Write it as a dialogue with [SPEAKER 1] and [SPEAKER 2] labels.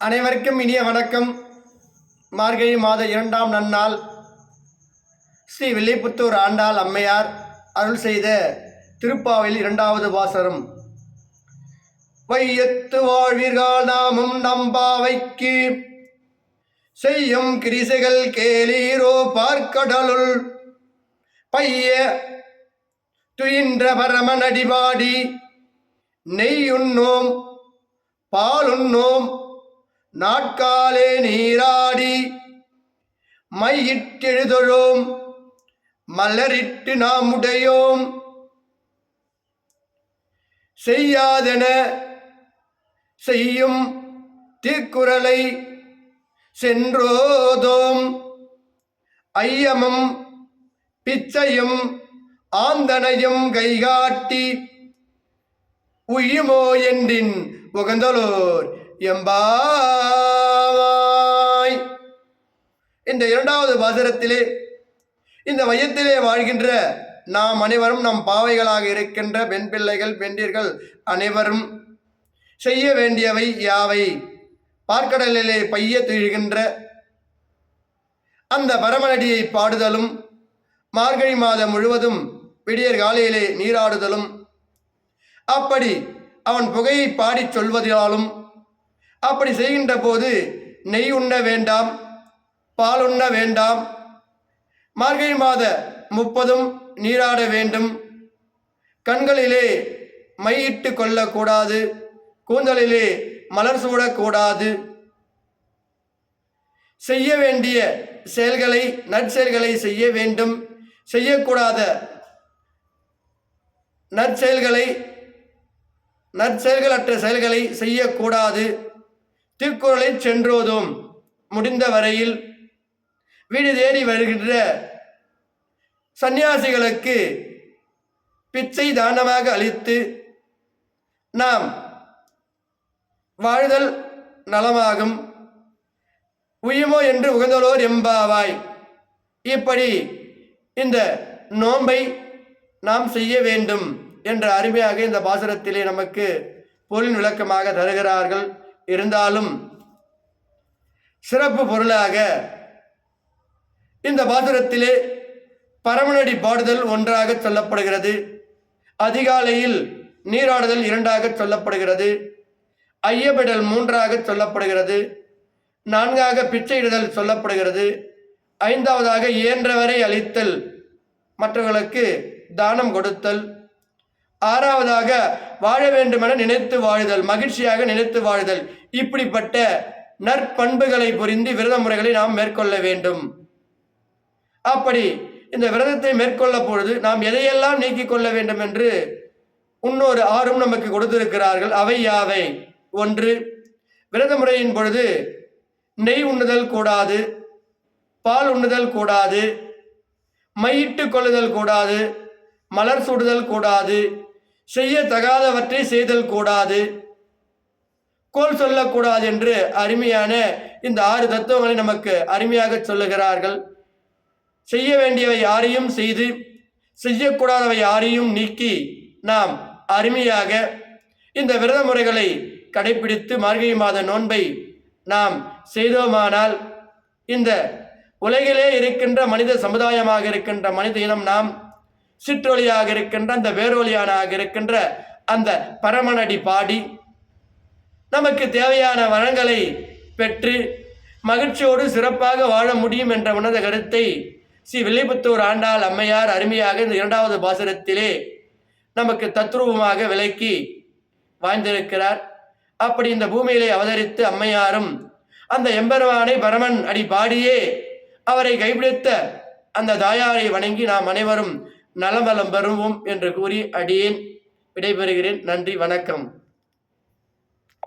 [SPEAKER 1] அனைவருக்கும் இனிய வணக்கம். மார்கழி மாத 2ஆம் நன்னாள் ஸ்ரீ வில்லிபுத்தூர் ஆண்டாள் அம்மையார் அருள் செய்த திருப்பாவையில் 2வது பாசுரம். வையத்து வாழ்வீர்கள் நாமும் நம்பாவைக்கு செய்யும் கிரிசைகள் கேளீரோ பார்க்கடலுள் பைய துயின்ற பரமன் அடிபாடி நெய்யுண்ணோம் பாலுண்ணோம் நாட்காலே நீராடி மையிட்டெழுதொழும் மலரிட்டு நாம் உடையோம் செய்யாதென செய்யும் தீக்குறளை சென்றோதோம் ஐயமும் பிச்சையும் ஆந்தனையும் கைகாட்டி உய்யுமோ என்றின் உகந்தலோர் எம்பாவாய். இந்த 2வது பாசுரத்திலே இந்த மையத்திலே வாழ்கின்ற நாம் அனைவரும் நம் பாவைகளாக இருக்கின்ற பெண் பிள்ளைகள் பெண்டீர்கள் அனைவரும் செய்ய வேண்டியவை யாவை? பார்க்கடலிலே பைய துயில்கின்ற அந்த பரமனடியை பாடுதலும், மார்கழி மாதம் முழுவதும் விடியற் காலையிலே நீராடுதலும், அப்படி அவன் புகையை பாடிச் சொல்வதாலும், அப்படி செய்கின்ற போது நெய் உண்ண வேண்டாம், பால் உண்ண வேண்டாம், மார்கழி மாத 30 நீராட வேண்டும், கண்களிலே மையிட்டு கொள்ளக்கூடாது, கூந்தலிலே மலர் சூடக்கூடாது, செய்ய வேண்டிய செயல்களை நற்செயல்களை செய்ய வேண்டும், செய்யக்கூடாத நற்செயல்களற்ற செயல்களை செய்யக்கூடாது. திருக்குறளை சென்றோதும் முடிந்த வரையில் வீடு தேடி வருகின்ற சந்நியாசிகளுக்கு பிச்சை தானமாக அளித்து நாம் வாழ்தல் நலமாகும். உய்யுமோ என்று உகந்தலோர் எம்பாவாய். இப்படி இந்த நோன்பை நாம் செய்ய வேண்டும் என்ற அருமையாக இந்த பாசுரத்திலே நமக்கு பொருள் விளக்கமாக தருகிறார்கள். இருந்தாலும் சிறப்பு பொருளாக இந்த பாசுரத்திலே பரமனடி பாடுதல் 1ஆக சொல்லப்படுகிறது, அதிகாலையில் நீராடுதல் 2ஆக சொல்லப்படுகிறது, ஐயப்படல் 3ஆக சொல்லப்படுகிறது, 4ஆக பிச்சையிடுதல் சொல்லப்படுகிறது, 5ஆவதாக இயன்றவரை அளித்தல், மற்றவர்களுக்கு தானம் கொடுத்தல், 6ஆவதாக வாழ வேண்டுமென நினைத்து வாழுதல், மகிழ்ச்சியாக நினைத்து வாழுதல். இப்படிப்பட்ட நற்பண்புகளை புரிந்து விரத முறைகளை நாம் மேற்கொள்ள வேண்டும். அப்படி இந்த விரதத்தை மேற்கொள்ள பொழுது நாம் எதையெல்லாம் நீக்கிக் கொள்ள வேண்டும் என்று இன்னொரு 6 நமக்கு கொடுத்திருக்கிறார்கள். அவை யாவை? 1, விரத முறையின் பொழுது நெய் உண்ணுதல் கூடாது, பால் உண்ணுதல் கூடாது, மையிட்டு கொள்ளுதல் கூடாது, மலர் சூடுதல் கூடாது, செய்ய தகாதவற்றை செய்தல் கூடாது, கோல் சொல்லக்கூடாது என்று அருமையான இந்த 6 தத்துவங்களை நமக்கு அருமையாக சொல்லுகிறார்கள். செய்ய வேண்டியவை யாரையும் செய்து செய்யக்கூடாதவை யாரையும் நீக்கி நாம் அருமையாக இந்த விரத முறைகளை கடைபிடித்து மார்கழி மாத நோன்பை நாம் செய்தோமானால் இந்த உலகிலே இருக்கின்ற மனித சமுதாயமாக இருக்கின்ற மனித இனம் நாம் சிற்றொலியாக இருக்கின்ற அந்த வேரொலியானாக இருக்கின்ற அந்த பரமனடி பாடி நமக்கு தேவையான வளங்களை பெற்று மகிழ்ச்சியோடு சிறப்பாக வாழ முடியும் என்ற உன்னத கருத்தை ஸ்ரீ வில்லிபுத்தூர் ஆண்டாள் அம்மையார் அருமையாக இந்த 2வது பாசுரத்திலே நமக்கு தத்ரூபமாக விளக்கி வாழ்ந்திருக்கிறார். அப்படி இந்த பூமியிலே அவதரித்து அம்மையாரும் அந்த எம்பெருமானை பரமன் அடி பாடியே அவரை கைப்பிடித்த அந்த தாயாரை வணங்கி நாம் அனைவரும் நலமலம் பெறுவோம் என்று கூறி அடியேன் விடைபெறுகிறேன். நன்றி, வணக்கம்.